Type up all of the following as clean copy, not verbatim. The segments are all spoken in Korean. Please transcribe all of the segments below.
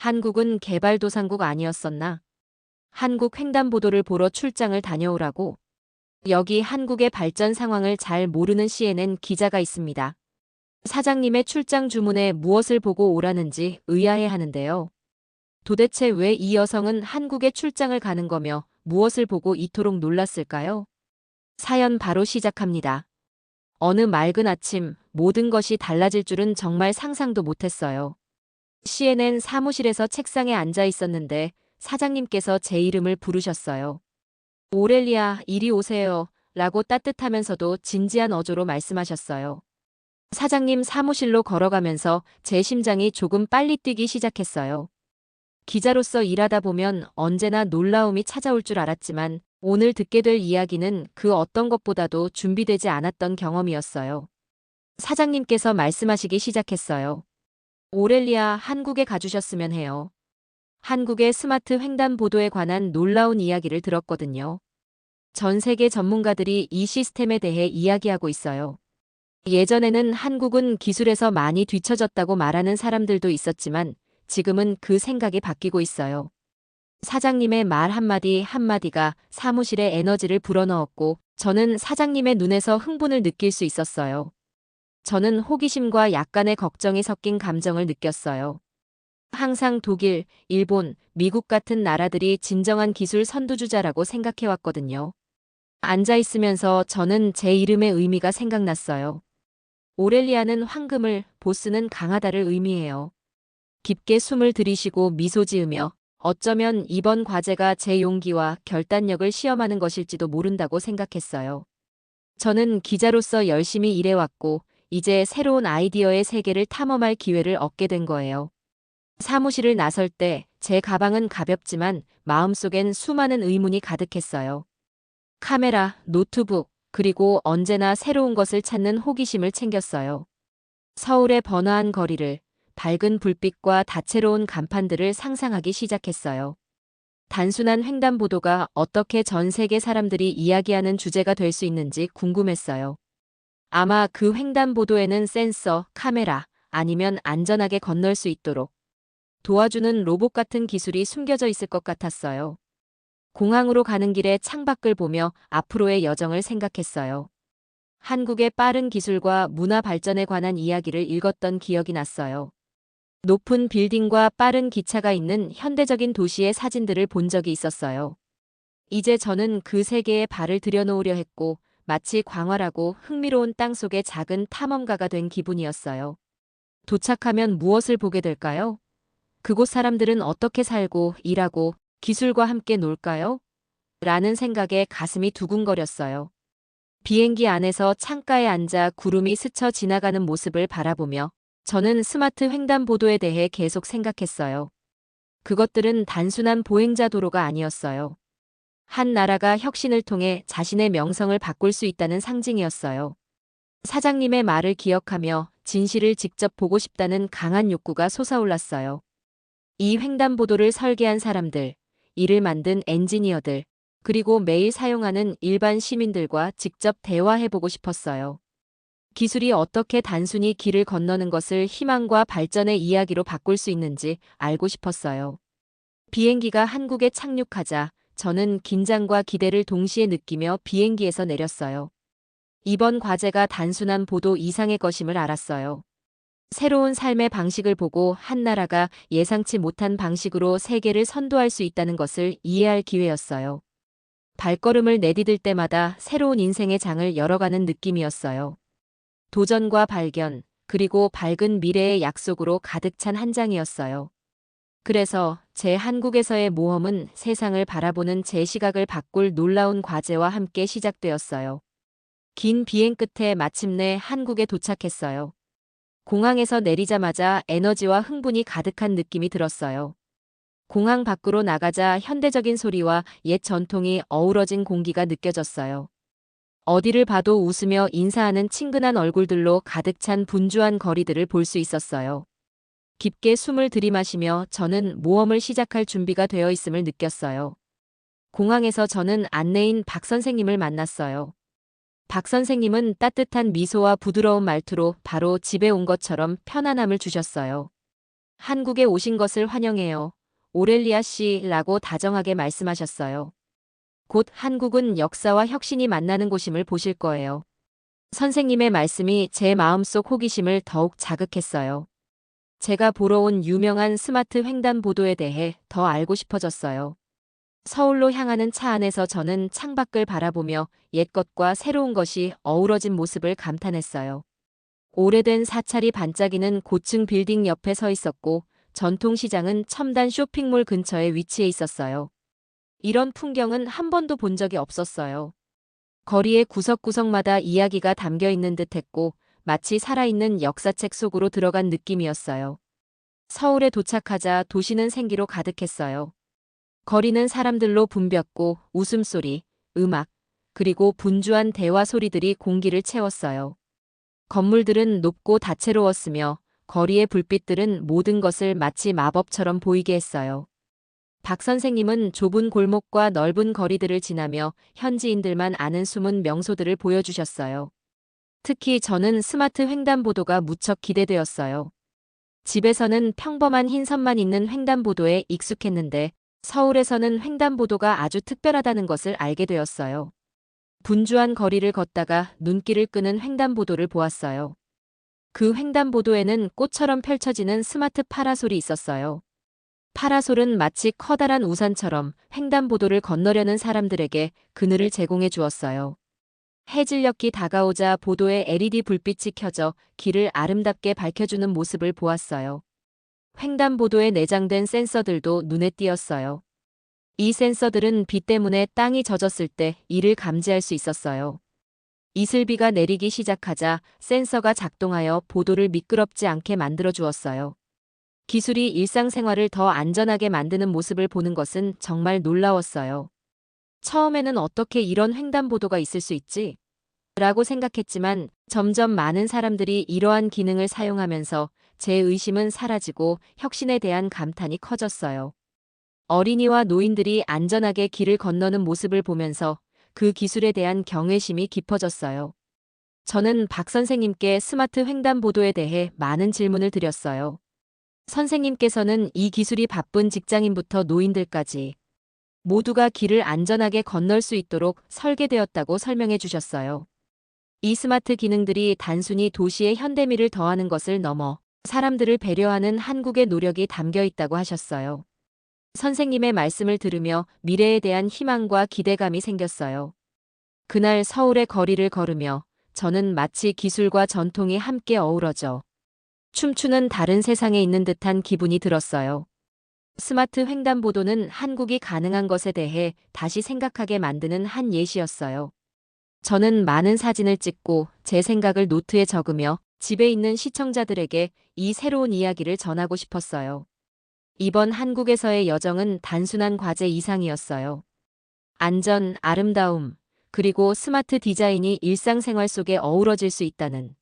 한국은 개발도상국 아니었었나? 한국 횡단보도를 보러 출장을 다녀오라고. 여기 한국의 발전 상황을 잘 모르는 CNN 기자가 있습니다. 사장님의 출장 주문에 무엇을 보고 오라는지 의아해하는데요. 도대체 왜 이 여성은 한국에 출장을 가는 거며 무엇을 보고 이토록 놀랐을까요? 사연 바로 시작합니다. 어느 맑은 아침 모든 것이 달라질 줄은 정말 상상도 못했어요. CNN 사무실에서 책상에 앉아 있었는데 사장님께서 제 이름을 부르셨어요. 오렐리아, 이리 오세요. 라고 따뜻하면서도 진지한 어조로 말씀하셨어요. 사장님 사무실로 걸어가면서 제 심장이 조금 빨리 뛰기 시작했어요. 기자로서 일하다 보면 언제나 놀라움이 찾아올 줄 알았지만 오늘 듣게 될 이야기는 그 어떤 것보다도 준비되지 않았던 경험이었어요. 사장님께서 말씀하시기 시작했어요. 오렐리아, 한국에 가주셨으면 해요. 한국의 스마트 횡단보도에 관한 놀라운 이야기를 들었거든요. 전 세계 전문가들이 이 시스템에 대해 이야기하고 있어요. 예전에는 한국은 기술에서 많이 뒤처졌다고 말하는 사람들도 있었지만 지금은 그 생각이 바뀌고 있어요. 사장님의 말 한마디 한마디가 사무실에 에너지를 불어넣었고 저는 사장님의 눈에서 흥분을 느낄 수 있었어요. 저는 호기심과 약간의 걱정이 섞인 감정을 느꼈어요. 항상 독일, 일본, 미국 같은 나라들이 진정한 기술 선두주자라고 생각해왔거든요. 앉아 있으면서 저는 제 이름의 의미가 생각났어요. 오렐리아는 황금을, 보스는 강하다를 의미해요. 깊게 숨을 들이쉬고 미소 지으며 어쩌면 이번 과제가 제 용기와 결단력을 시험하는 것일지도 모른다고 생각했어요. 저는 기자로서 열심히 일해왔고 이제 새로운 아이디어의 세계를 탐험할 기회를 얻게 된 거예요. 사무실을 나설 때 제 가방은 가볍지만 마음속엔 수많은 의문이 가득했어요. 카메라, 노트북, 그리고 언제나 새로운 것을 찾는 호기심을 챙겼어요. 서울의 번화한 거리를, 밝은 불빛과 다채로운 간판들을 상상하기 시작했어요. 단순한 횡단보도가 어떻게 전 세계 사람들이 이야기하는 주제가 될 수 있는지 궁금했어요. 아마 그 횡단보도에는 센서, 카메라, 아니면 안전하게 건널 수 있도록 도와주는 로봇 같은 기술이 숨겨져 있을 것 같았어요. 공항으로 가는 길에 창밖을 보며 앞으로의 여정을 생각했어요. 한국의 빠른 기술과 문화 발전에 관한 이야기를 읽었던 기억이 났어요. 높은 빌딩과 빠른 기차가 있는 현대적인 도시의 사진들을 본 적이 있었어요. 이제 저는 그 세계에 발을 들여놓으려 했고 마치 광활하고 흥미로운 땅속의 작은 탐험가가 된 기분이었어요. 도착하면 무엇을 보게 될까요? 그곳 사람들은 어떻게 살고 일하고 기술과 함께 놀까요? 라는 생각에 가슴이 두근거렸어요. 비행기 안에서 창가에 앉아 구름이 스쳐 지나가는 모습을 바라보며 저는 스마트 횡단보도에 대해 계속 생각했어요. 그것들은 단순한 보행자 도로가 아니었어요. 한 나라가 혁신을 통해 자신의 명성을 바꿀 수 있다는 상징이었어요. 사장님의 말을 기억하며 진실을 직접 보고 싶다는 강한 욕구가 솟아올랐어요. 이 횡단보도를 설계한 사람들, 이를 만든 엔지니어들, 그리고 매일 사용하는 일반 시민들과 직접 대화해보고 싶었어요. 기술이 어떻게 단순히 길을 건너는 것을 희망과 발전의 이야기로 바꿀 수 있는지 알고 싶었어요. 비행기가 한국에 착륙하자 저는 긴장과 기대를 동시에 느끼며 비행기에서 내렸어요. 이번 과제가 단순한 보도 이상의 것임을 알았어요. 새로운 삶의 방식을 보고 한 나라가 예상치 못한 방식으로 세계를 선도할 수 있다는 것을 이해할 기회였어요. 발걸음을 내디딜 때마다 새로운 인생의 장을 열어가는 느낌이었어요. 도전과 발견, 그리고 밝은 미래의 약속으로 가득 찬 한 장이었어요. 그래서 제 한국에서의 모험은 세상을 바라보는 제 시각을 바꿀 놀라운 과제와 함께 시작되었어요. 긴 비행 끝에 마침내 한국에 도착했어요. 공항에서 내리자마자 에너지와 흥분이 가득한 느낌이 들었어요. 공항 밖으로 나가자 현대적인 소리와 옛 전통이 어우러진 공기가 느껴졌어요. 어디를 봐도 웃으며 인사하는 친근한 얼굴들로 가득 찬 분주한 거리들을 볼 수 있었어요. 깊게 숨을 들이마시며 저는 모험을 시작할 준비가 되어 있음을 느꼈어요. 공항에서 저는 안내인 박 선생님을 만났어요. 박 선생님은 따뜻한 미소와 부드러운 말투로 바로 집에 온 것처럼 편안함을 주셨어요. 한국에 오신 것을 환영해요. 오렐리아 씨라고 다정하게 말씀하셨어요. 곧 한국은 역사와 혁신이 만나는 곳임을 보실 거예요. 선생님의 말씀이 제 마음속 호기심을 더욱 자극했어요. 제가 보러 온 유명한 스마트 횡단보도에 대해 더 알고 싶어졌어요. 서울로 향하는 차 안에서 저는 창밖을 바라보며 옛것과 새로운 것이 어우러진 모습을 감탄했어요. 오래된 사찰이 반짝이는 고층 빌딩 옆에 서 있었고 전통시장은 첨단 쇼핑몰 근처에 위치해 있었어요. 이런 풍경은 한 번도 본 적이 없었어요. 거리의 구석구석마다 이야기가 담겨 있는 듯했고 마치 살아있는 역사책 속으로 들어간 느낌이었어요. 서울에 도착하자 도시는 생기로 가득했어요. 거리는 사람들로 붐볐고 웃음소리, 음악, 그리고 분주한 대화 소리들이 공기를 채웠어요. 건물들은 높고 다채로웠으며 거리의 불빛들은 모든 것을 마치 마법처럼 보이게 했어요. 박 선생님은 좁은 골목과 넓은 거리들을 지나며 현지인들만 아는 숨은 명소들을 보여주셨어요. 특히 저는 스마트 횡단보도가 무척 기대되었어요. 집에서는 평범한 흰선만 있는 횡단보도에 익숙했는데 서울에서는 횡단보도가 아주 특별하다는 것을 알게 되었어요. 분주한 거리를 걷다가 눈길을 끄는 횡단보도를 보았어요. 그 횡단보도에는 꽃처럼 펼쳐지는 스마트 파라솔이 있었어요. 파라솔은 마치 커다란 우산처럼 횡단보도를 건너려는 사람들에게 그늘을 제공해 주었어요. 해질녘이 다가오자 보도에 LED 불빛이 켜져 길을 아름답게 밝혀주는 모습을 보았어요. 횡단보도에 내장된 센서들도 눈에 띄었어요. 이 센서들은 비 때문에 땅이 젖었을 때 이를 감지할 수 있었어요. 이슬비가 내리기 시작하자 센서가 작동하여 보도를 미끄럽지 않게 만들어 주었어요. 기술이 일상생활을 더 안전하게 만드는 모습을 보는 것은 정말 놀라웠어요. 처음에는 어떻게 이런 횡단보도가 있을 수 있지? 라고 생각했지만 점점 많은 사람들이 이러한 기능을 사용하면서 제 의심은 사라지고 혁신에 대한 감탄이 커졌어요. 어린이와 노인들이 안전하게 길을 건너는 모습을 보면서 그 기술에 대한 경외심이 깊어졌어요. 저는 박 선생님께 스마트 횡단보도에 대해 많은 질문을 드렸어요. 선생님께서는 이 기술이 바쁜 직장인부터 노인들까지 모두가 길을 안전하게 건널 수 있도록 설계되었다고 설명해 주셨어요. 이 스마트 기능들이 단순히 도시의 현대미를 더하는 것을 넘어 사람들을 배려하는 한국의 노력이 담겨 있다고 하셨어요. 선생님의 말씀을 들으며 미래에 대한 희망과 기대감이 생겼어요. 그날 서울의 거리를 걸으며 저는 마치 기술과 전통이 함께 어우러져 춤추는 다른 세상에 있는 듯한 기분이 들었어요. 스마트 횡단보도는 한국이 가능한 것에 대해 다시 생각하게 만드는 한 예시였어요. 저는 많은 사진을 찍고 제 생각을 노트에 적으며 집에 있는 시청자들에게 이 새로운 이야기를 전하고 싶었어요. 이번 한국에서의 여정은 단순한 과제 이상이었어요. 안전, 아름다움, 그리고 스마트 디자인이 일상생활 속에 어우러질 수 있다는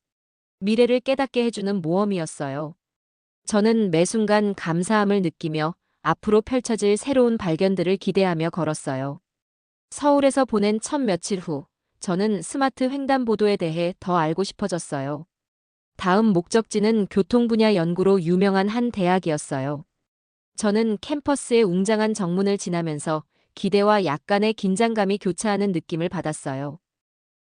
미래를 깨닫게 해주는 모험이었어요. 저는 매 순간 감사함을 느끼며 앞으로 펼쳐질 새로운 발견들을 기대하며 걸었어요. 서울에서 보낸 첫 며칠 후, 저는 스마트 횡단보도에 대해 더 알고 싶어졌어요. 다음 목적지는 교통 분야 연구로 유명한 한 대학이었어요. 저는 캠퍼스의 웅장한 정문을 지나면서 기대와 약간의 긴장감이 교차하는 느낌을 받았어요.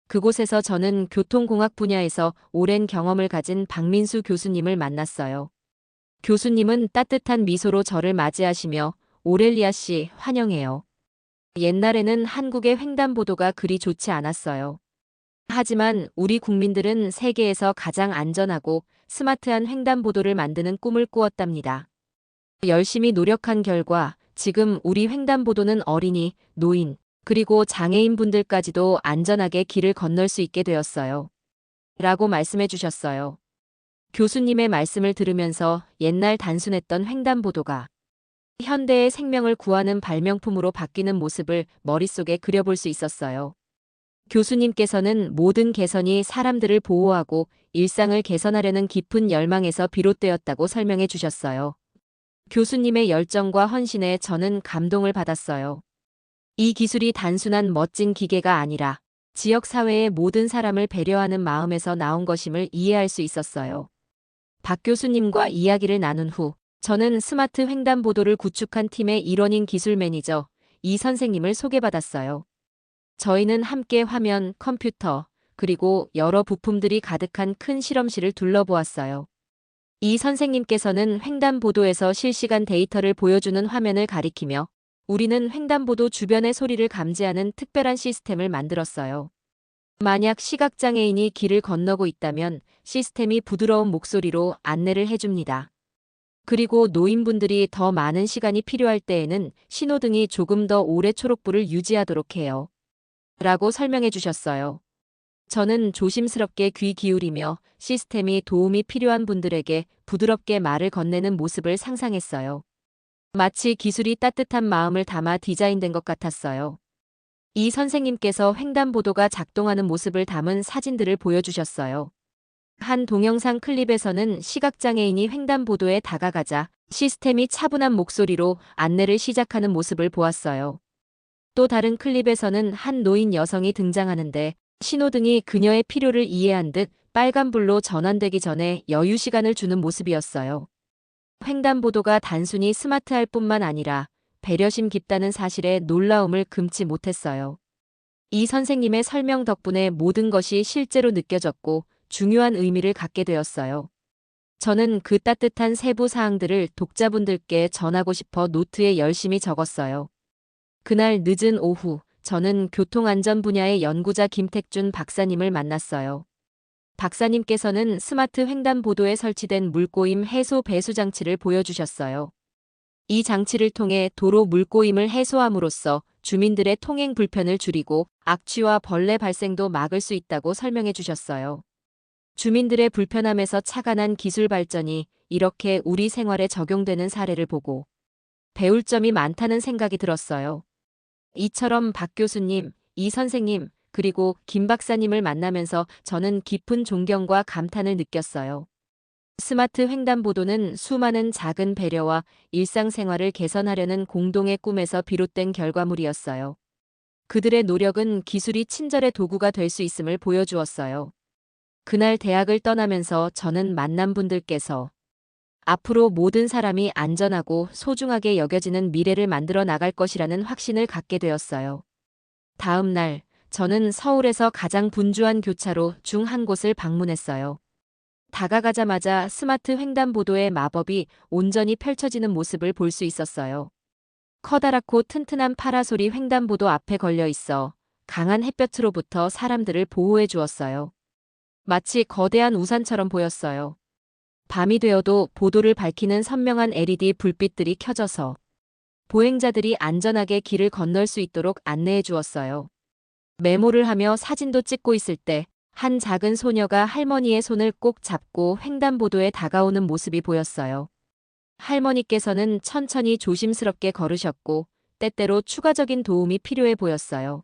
그곳에서 저는 교통공학 분야에서 오랜 경험을 가진 박민수 교수님을 만났어요. 교수님은 따뜻한 미소로 저를 맞이하시며 오렐리아 씨 환영해요. 옛날에는 한국의 횡단보도가 그리 좋지 않았어요. 하지만 우리 국민들은 세계에서 가장 안전하고 스마트한 횡단보도를 만드는 꿈을 꾸었답니다. 열심히 노력한 결과 지금 우리 횡단보도는 어린이, 노인, 그리고 장애인분들까지도 안전하게 길을 건널 수 있게 되었어요. 라고 말씀해 주셨어요. 교수님의 말씀을 들으면서 옛날 단순했던 횡단보도가 현대의 생명을 구하는 발명품으로 바뀌는 모습을 머릿속에 그려볼 수 있었어요. 교수님께서는 모든 개선이 사람들을 보호하고 일상을 개선하려는 깊은 열망에서 비롯되었다고 설명해 주셨어요. 교수님의 열정과 헌신에 저는 감동을 받았어요. 이 기술이 단순한 멋진 기계가 아니라 지역사회의 모든 사람을 배려하는 마음에서 나온 것임을 이해할 수 있었어요. 박 교수님과 이야기를 나눈 후 저는 스마트 횡단보도를 구축한 팀의 일원인 기술 매니저 이 선생님을 소개받았어요. 저희는 함께 화면, 컴퓨터, 그리고 여러 부품들이 가득한 큰 실험실을 둘러보았어요. 이 선생님께서는 횡단보도에서 실시간 데이터를 보여주는 화면을 가리키며 우리는 횡단보도 주변의 소리를 감지하는 특별한 시스템을 만들었어요. 만약 시각장애인이 길을 건너고 있다면 시스템이 부드러운 목소리로 안내를 해줍니다. 그리고 노인분들이 더 많은 시간이 필요할 때에는 신호등이 조금 더 오래 초록불을 유지하도록 해요. 라고 설명해 주셨어요. 저는 조심스럽게 귀 기울이며 시스템이 도움이 필요한 분들에게 부드럽게 말을 건네는 모습을 상상했어요. 마치 기술이 따뜻한 마음을 담아 디자인된 것 같았어요. 이 선생님께서 횡단보도가 작동하는 모습을 담은 사진들을 보여주셨어요. 한 동영상 클립에서는 시각장애인이 횡단보도에 다가가자 시스템이 차분한 목소리로 안내를 시작하는 모습을 보았어요. 또 다른 클립에서는 한 노인 여성이 등장하는데 신호등이 그녀의 필요를 이해한 듯 빨간불로 전환되기 전에 여유 시간을 주는 모습이었어요. 횡단보도가 단순히 스마트할 뿐만 아니라 배려심 깊다는 사실에 놀라움을 금치 못했어요. 이 선생님의 설명 덕분에 모든 것이 실제로 느껴졌고 중요한 의미를 갖게 되었어요. 저는 그 따뜻한 세부 사항들을 독자분들께 전하고 싶어 노트에 열심히 적었어요. 그날 늦은 오후, 저는 교통안전 분야의 연구자 김택준 박사님을 만났어요. 박사님께서는 스마트 횡단보도에 설치된 물꼬임 해소 배수 장치를 보여주셨어요. 이 장치를 통해 도로 물꼬임을 해소함으로써 주민들의 통행 불편을 줄이고 악취와 벌레 발생도 막을 수 있다고 설명해 주셨어요. 주민들의 불편함에서 착안한 기술 발전이 이렇게 우리 생활에 적용되는 사례를 보고 배울 점이 많다는 생각이 들었어요. 이처럼 박 교수님, 이 선생님, 그리고 김 박사님을 만나면서 저는 깊은 존경과 감탄을 느꼈어요. 스마트 횡단보도는 수많은 작은 배려와 일상생활을 개선하려는 공동의 꿈에서 비롯된 결과물이었어요. 그들의 노력은 기술이 친절의 도구가 될 수 있음을 보여주었어요. 그날 대학을 떠나면서 저는 만난 분들께서 앞으로 모든 사람이 안전하고 소중하게 여겨지는 미래를 만들어 나갈 것이라는 확신을 갖게 되었어요. 다음 날, 저는 서울에서 가장 분주한 교차로 중 한 곳을 방문했어요. 다가가자마자 스마트 횡단보도의 마법이 온전히 펼쳐지는 모습을 볼 수 있었어요. 커다랗고 튼튼한 파라솔이 횡단보도 앞에 걸려 있어 강한 햇볕으로부터 사람들을 보호해 주었어요. 마치 거대한 우산처럼 보였어요. 밤이 되어도 보도를 밝히는 선명한 LED 불빛들이 켜져서 보행자들이 안전하게 길을 건널 수 있도록 안내해 주었어요. 메모를 하며 사진도 찍고 있을 때 한 작은 소녀가 할머니의 손을 꼭 잡고 횡단보도에 다가오는 모습이 보였어요. 할머니께서는 천천히 조심스럽게 걸으셨고 때때로 추가적인 도움이 필요해 보였어요.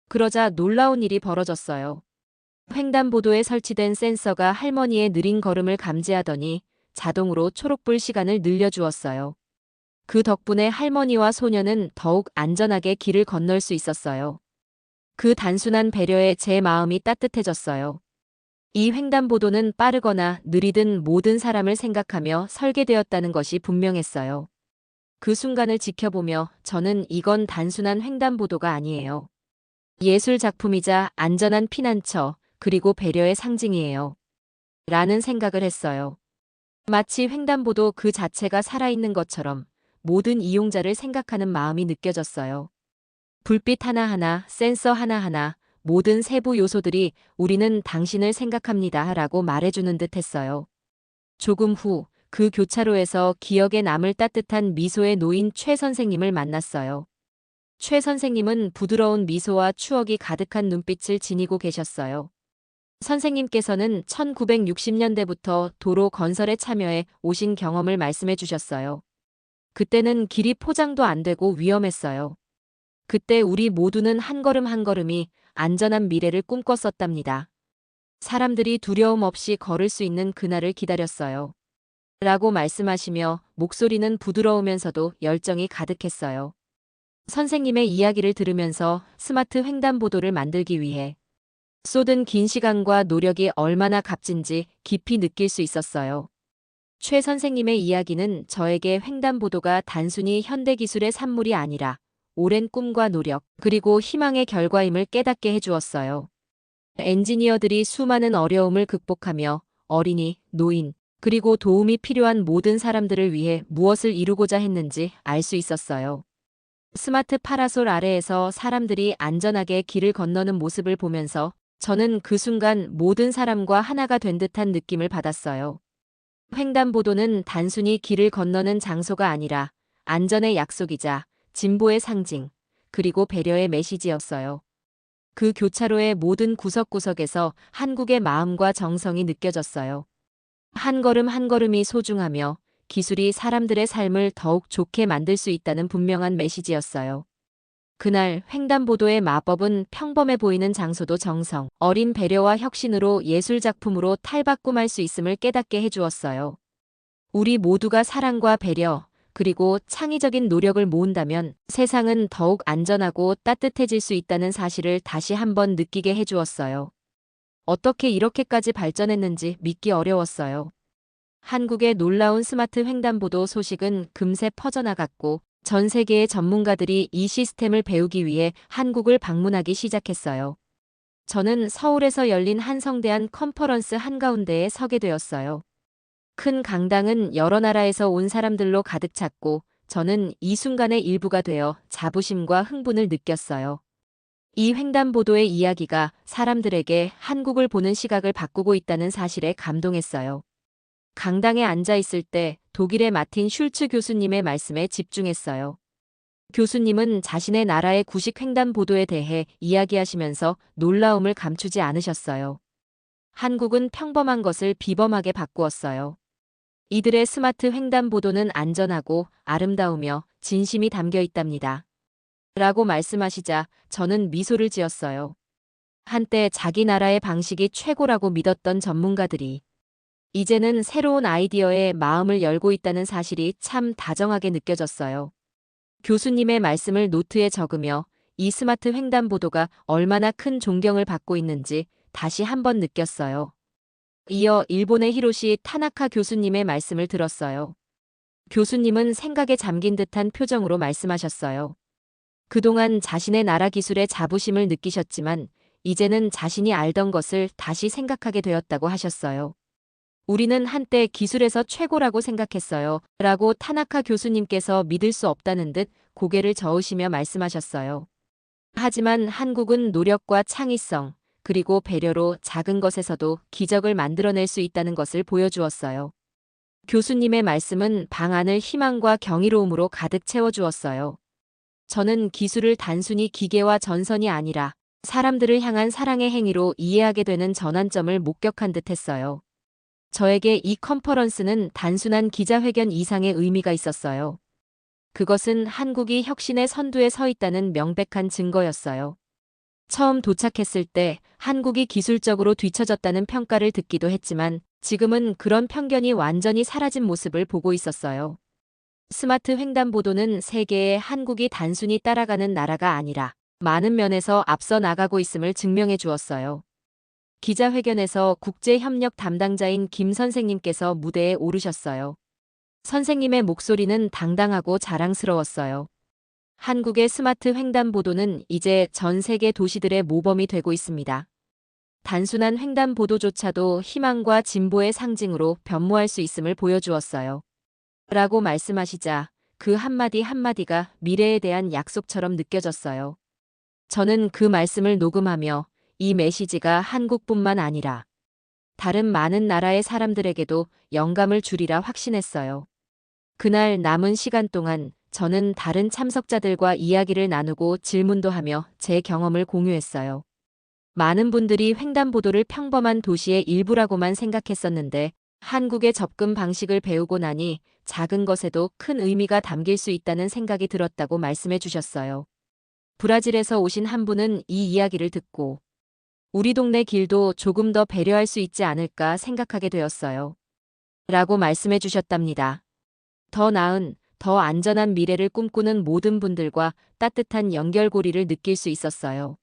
그러자 놀라운 일이 벌어졌어요. 횡단보도에 설치된 센서가 할머니의 느린 걸음을 감지하더니 자동으로 초록불 시간을 늘려주었어요. 그 덕분에 할머니와 소녀는 더욱 안전하게 길을 건널 수 있었어요. 그 단순한 배려에 제 마음이 따뜻해졌어요. 이 횡단보도는 빠르거나 느리든 모든 사람을 생각하며 설계되었다는 것이 분명했어요. 그 순간을 지켜보며 저는 이건 단순한 횡단보도가 아니에요. 예술 작품이자 안전한 피난처, 그리고 배려의 상징이에요. 라는 생각을 했어요. 마치 횡단보도 그 자체가 살아있는 것처럼 모든 이용자를 생각하는 마음이 느껴졌어요. 불빛 하나하나, 센서 하나하나, 모든 세부 요소들이 우리는 당신을 생각합니다 라고 말해주는 듯 했어요. 조금 후 그 교차로에서 기억에 남을 따뜻한 미소의 노인 최 선생님을 만났어요. 최 선생님은 부드러운 미소와 추억이 가득한 눈빛을 지니고 계셨어요. 선생님께서는 1960년대부터 도로 건설에 참여해 오신 경험을 말씀해 주셨어요. 그때는 길이 포장도 안 되고 위험했어요. 그때 우리 모두는 한 걸음 한 걸음이 안전한 미래를 꿈꿨었답니다. 사람들이 두려움 없이 걸을 수 있는 그날을 기다렸어요. 라고 말씀하시며 목소리는 부드러우면서도 열정이 가득했어요. 선생님의 이야기를 들으면서 스마트 횡단보도를 만들기 위해 쏟은 긴 시간과 노력이 얼마나 값진지 깊이 느낄 수 있었어요. 최 선생님의 이야기는 저에게 횡단보도가 단순히 현대기술의 산물이 아니라 오랜 꿈과 노력, 그리고 희망의 결과임을 깨닫게 해주었어요. 엔지니어들이 수많은 어려움을 극복하며 어린이, 노인, 그리고 도움이 필요한 모든 사람들을 위해 무엇을 이루고자 했는지 알 수 있었어요. 스마트 파라솔 아래에서 사람들이 안전하게 길을 건너는 모습을 보면서 저는 그 순간 모든 사람과 하나가 된 듯한 느낌을 받았어요. 횡단보도는 단순히 길을 건너는 장소가 아니라 안전의 약속이자 진보의 상징, 그리고 배려의 메시지였어요. 그 교차로의 모든 구석구석에서 한국의 마음과 정성이 느껴졌어요. 한 걸음 한 걸음이 소중하며 기술이 사람들의 삶을 더욱 좋게 만들 수 있다는 분명한 메시지였어요. 그날 횡단보도의 마법은 평범해 보이는 장소도 정성, 어린 배려와 혁신으로 예술작품으로 탈바꿈할 수 있음을 깨닫게 해주었어요. 우리 모두가 사랑과 배려, 그리고 창의적인 노력을 모은다면 세상은 더욱 안전하고 따뜻해질 수 있다는 사실을 다시 한번 느끼게 해주었어요. 어떻게 이렇게까지 발전했는지 믿기 어려웠어요. 한국의 놀라운 스마트 횡단보도 소식은 금세 퍼져나갔고 전 세계의 전문가들이 이 시스템을 배우기 위해 한국을 방문하기 시작했어요. 저는 서울에서 열린 한성대한 컨퍼런스 한가운데에 서게 되었어요. 큰 강당은 여러 나라에서 온 사람들로 가득 찼고 저는 이 순간의 일부가 되어 자부심과 흥분을 느꼈어요. 이 횡단보도의 이야기가 사람들에게 한국을 보는 시각을 바꾸고 있다는 사실에 감동했어요. 강당에 앉아 있을 때 독일의 마틴 슐츠 교수님의 말씀에 집중했어요. 교수님은 자신의 나라의 구식 횡단보도에 대해 이야기하시면서 놀라움을 감추지 않으셨어요. 한국은 평범한 것을 비범하게 바꾸었어요. 이들의 스마트 횡단보도는 안전하고 아름다우며 진심이 담겨 있답니다. 라고 말씀하시자 저는 미소를 지었어요. 한때 자기 나라의 방식이 최고라고 믿었던 전문가들이 이제는 새로운 아이디어에 마음을 열고 있다는 사실이 참 다정하게 느껴졌어요. 교수님의 말씀을 노트에 적으며 이 스마트 횡단보도가 얼마나 큰 존경을 받고 있는지 다시 한번 느꼈어요. 이어 일본의 히로시 타나카 교수님의 말씀을 들었어요. 교수님은 생각에 잠긴 듯한 표정으로 말씀하셨어요. 그동안 자신의 나라 기술에 자부심을 느끼셨지만 이제는 자신이 알던 것을 다시 생각하게 되었다고 하셨어요. 우리는 한때 기술에서 최고라고 생각했어요. 라고 타나카 교수님께서 믿을 수 없다는 듯 고개를 저으시며 말씀하셨어요. 하지만 한국은 노력과 창의성, 그리고 배려로 작은 것에서도 기적을 만들어낼 수 있다는 것을 보여주었어요. 교수님의 말씀은 방 안을 희망과 경이로움으로 가득 채워주었어요. 저는 기술을 단순히 기계와 전선이 아니라 사람들을 향한 사랑의 행위로 이해하게 되는 전환점을 목격한 듯 했어요. 저에게 이 컨퍼런스는 단순한 기자회견 이상의 의미가 있었어요. 그것은 한국이 혁신의 선두에 서 있다는 명백한 증거였어요. 처음 도착했을 때 한국이 기술적으로 뒤처졌다는 평가를 듣기도 했지만 지금은 그런 편견이 완전히 사라진 모습을 보고 있었어요. 스마트 횡단보도는 세계에 한국이 단순히 따라가는 나라가 아니라 많은 면에서 앞서 나가고 있음을 증명해 주었어요. 기자회견에서 국제협력 담당자인 김 선생님께서 무대에 오르셨어요. 선생님의 목소리는 당당하고 자랑스러웠어요. 한국의 스마트 횡단보도는 이제 전 세계 도시들의 모범이 되고 있습니다. 단순한 횡단보도조차도 희망과 진보의 상징으로 변모할 수 있음을 보여주었어요. 라고 말씀하시자 그 한마디 한마디가 미래에 대한 약속처럼 느껴졌어요. 저는 그 말씀을 녹음하며 이 메시지가 한국뿐만 아니라 다른 많은 나라의 사람들에게도 영감을 주리라 확신했어요. 그날 남은 시간 동안 저는 다른 참석자들과 이야기를 나누고 질문도 하며 제 경험을 공유했어요. 많은 분들이 횡단보도를 평범한 도시의 일부라고만 생각했었는데 한국의 접근 방식을 배우고 나니 작은 것에도 큰 의미가 담길 수 있다는 생각이 들었다고 말씀해 주셨어요. 브라질에서 오신 한 분은 이 이야기를 듣고 우리 동네 길도 조금 더 배려할 수 있지 않을까 생각하게 되었어요. 라고 말씀해 주셨답니다. 더 나은, 더 안전한 미래를 꿈꾸는 모든 분들과 따뜻한 연결고리를 느낄 수 있었어요.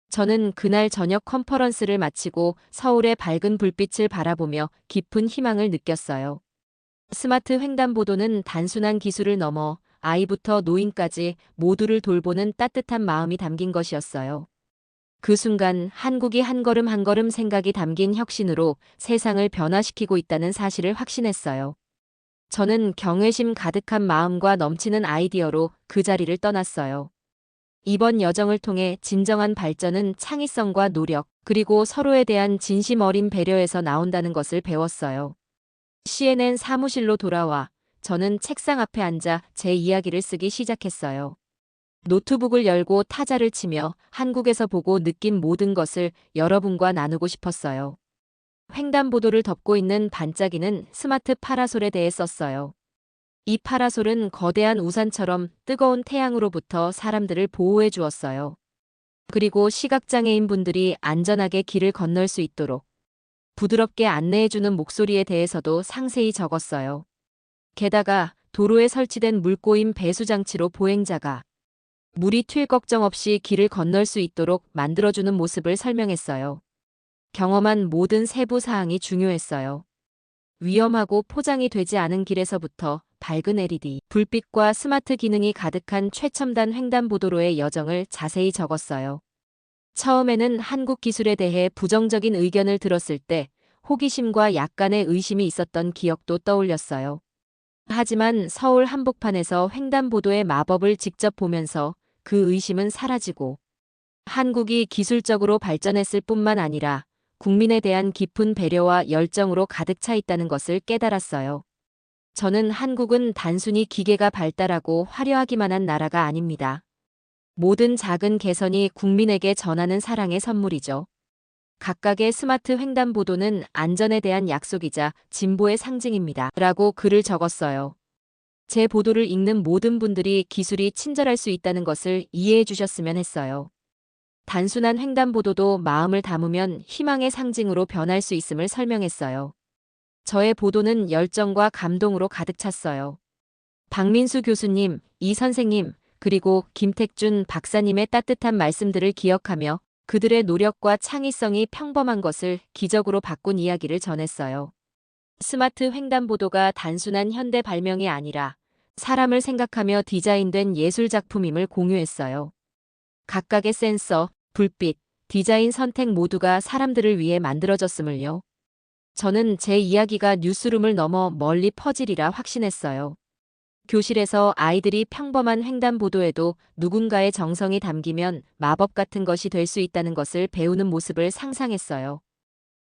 저는 그날 저녁 컨퍼런스를 마치고 서울의 밝은 불빛을 바라보며 깊은 희망을 느꼈어요. 스마트 횡단보도는 단순한 기술을 넘어 아이부터 노인까지 모두를 돌보는 따뜻한 마음이 담긴 것이었어요. 그 순간 한국이 한 걸음 한 걸음 생각이 담긴 혁신으로 세상을 변화시키고 있다는 사실을 확신했어요. 저는 경외심 가득한 마음과 넘치는 아이디어로 그 자리를 떠났어요. 이번 여정을 통해 진정한 발전은 창의성과 노력, 그리고 서로에 대한 진심 어린 배려에서 나온다는 것을 배웠어요. CNN 사무실로 돌아와 저는 책상 앞에 앉아 제 이야기를 쓰기 시작했어요. 노트북을 열고 타자를 치며 한국에서 보고 느낀 모든 것을 여러분과 나누고 싶었어요. 횡단보도를 덮고 있는 반짝이는 스마트 파라솔에 대해 썼어요. 이 파라솔은 거대한 우산처럼 뜨거운 태양으로부터 사람들을 보호해 주었어요. 그리고 시각장애인 분들이 안전하게 길을 건널 수 있도록 부드럽게 안내해주는 목소리에 대해서도 상세히 적었어요. 게다가 도로에 설치된 물꼬임 배수장치로 보행자가 물이 튈 걱정 없이 길을 건널 수 있도록 만들어주는 모습을 설명했어요. 경험한 모든 세부 사항이 중요했어요. 위험하고 포장이 되지 않은 길에서부터 밝은 LED, 불빛과 스마트 기능이 가득한 최첨단 횡단보도로의 여정을 자세히 적었어요. 처음에는 한국 기술에 대해 부정적인 의견을 들었을 때 호기심과 약간의 의심이 있었던 기억도 떠올렸어요. 하지만 서울 한복판에서 횡단보도의 마법을 직접 보면서 그 의심은 사라지고 한국이 기술적으로 발전했을 뿐만 아니라 국민에 대한 깊은 배려와 열정으로 가득 차 있다는 것을 깨달았어요. 저는 한국은 단순히 기계가 발달하고 화려하기만 한 나라가 아닙니다. 모든 작은 개선이 국민에게 전하는 사랑의 선물이죠. 각각의 스마트 횡단보도는 안전에 대한 약속이자 진보의 상징입니다. 라고 글을 적었어요. 제 보도를 읽는 모든 분들이 기술이 친절할 수 있다는 것을 이해해 주셨으면 했어요. 단순한 횡단보도도 마음을 담으면 희망의 상징으로 변할 수 있음을 설명했어요. 저의 보도는 열정과 감동으로 가득 찼어요. 박민수 교수님, 이 선생님, 그리고 김택준 박사님의 따뜻한 말씀들을 기억하며 그들의 노력과 창의성이 평범한 것을 기적으로 바꾼 이야기를 전했어요. 스마트 횡단보도가 단순한 현대 발명이 아니라 사람을 생각하며 디자인된 예술 작품임을 공유했어요. 각각의 센서, 불빛, 디자인 선택 모두가 사람들을 위해 만들어졌음을요. 저는 제 이야기가 뉴스룸을 넘어 멀리 퍼지리라 확신했어요. 교실에서 아이들이 평범한 횡단보도에도 누군가의 정성이 담기면 마법 같은 것이 될 수 있다는 것을 배우는 모습을 상상했어요.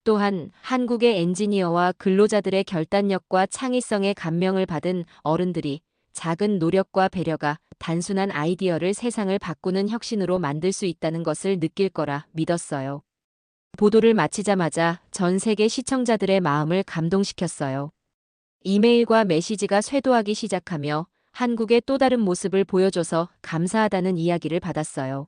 또한 한국의 엔지니어와 근로자들의 결단력과 창의성에 감명을 받은 어른들이 작은 노력과 배려가 단순한 아이디어를 세상을 바꾸는 혁신으로 만들 수 있다는 것을 느낄 거라 믿었어요. 보도를 마치자마자 전 세계 시청자들의 마음을 감동시켰어요. 이메일과 메시지가 쇄도하기 시작하며 한국의 또 다른 모습을 보여줘서 감사하다는 이야기를 받았어요.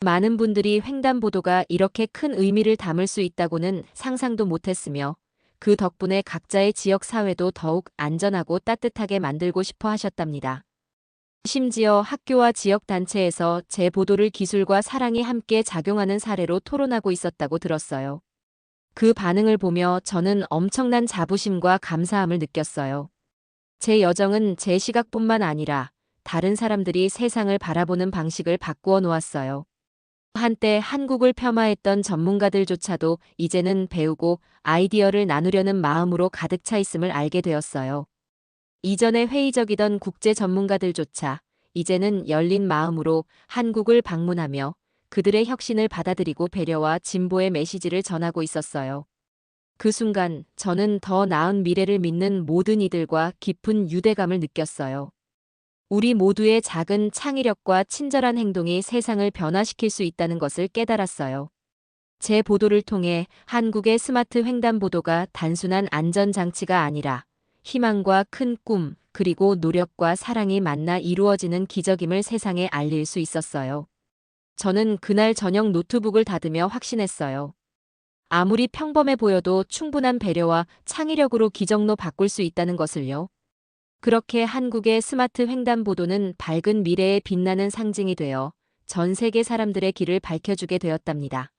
많은 분들이 횡단보도가 이렇게 큰 의미를 담을 수 있다고는 상상도 못했으며 그 덕분에 각자의 지역 사회도 더욱 안전하고 따뜻하게 만들고 싶어 하셨답니다. 심지어 학교와 지역 단체에서 제 보도를 기술과 사랑이 함께 작용하는 사례로 토론하고 있었다고 들었어요. 그 반응을 보며 저는 엄청난 자부심과 감사함을 느꼈어요. 제 여정은 제 시각뿐만 아니라 다른 사람들이 세상을 바라보는 방식을 바꾸어 놓았어요. 한때 한국을 폄하했던 전문가들조차도 이제는 배우고 아이디어를 나누려는 마음으로 가득 차 있음을 알게 되었어요. 이전에 회의적이던 국제 전문가들조차 이제는 열린 마음으로 한국을 방문하며 그들의 혁신을 받아들이고 배려와 진보의 메시지를 전하고 있었어요. 그 순간 저는 더 나은 미래를 믿는 모든 이들과 깊은 유대감을 느꼈어요. 우리 모두의 작은 창의력과 친절한 행동이 세상을 변화시킬 수 있다는 것을 깨달았어요. 제 보도를 통해 한국의 스마트 횡단보도가 단순한 안전장치가 아니라 희망과 큰 꿈, 그리고 노력과 사랑이 만나 이루어지는 기적임을 세상에 알릴 수 있었어요. 저는 그날 저녁 노트북을 닫으며 확신했어요. 아무리 평범해 보여도 충분한 배려와 창의력으로 기적로 바꿀 수 있다는 것을요. 그렇게 한국의 스마트 횡단보도는 밝은 미래에 빛나는 상징이 되어 전 세계 사람들의 길을 밝혀주게 되었답니다.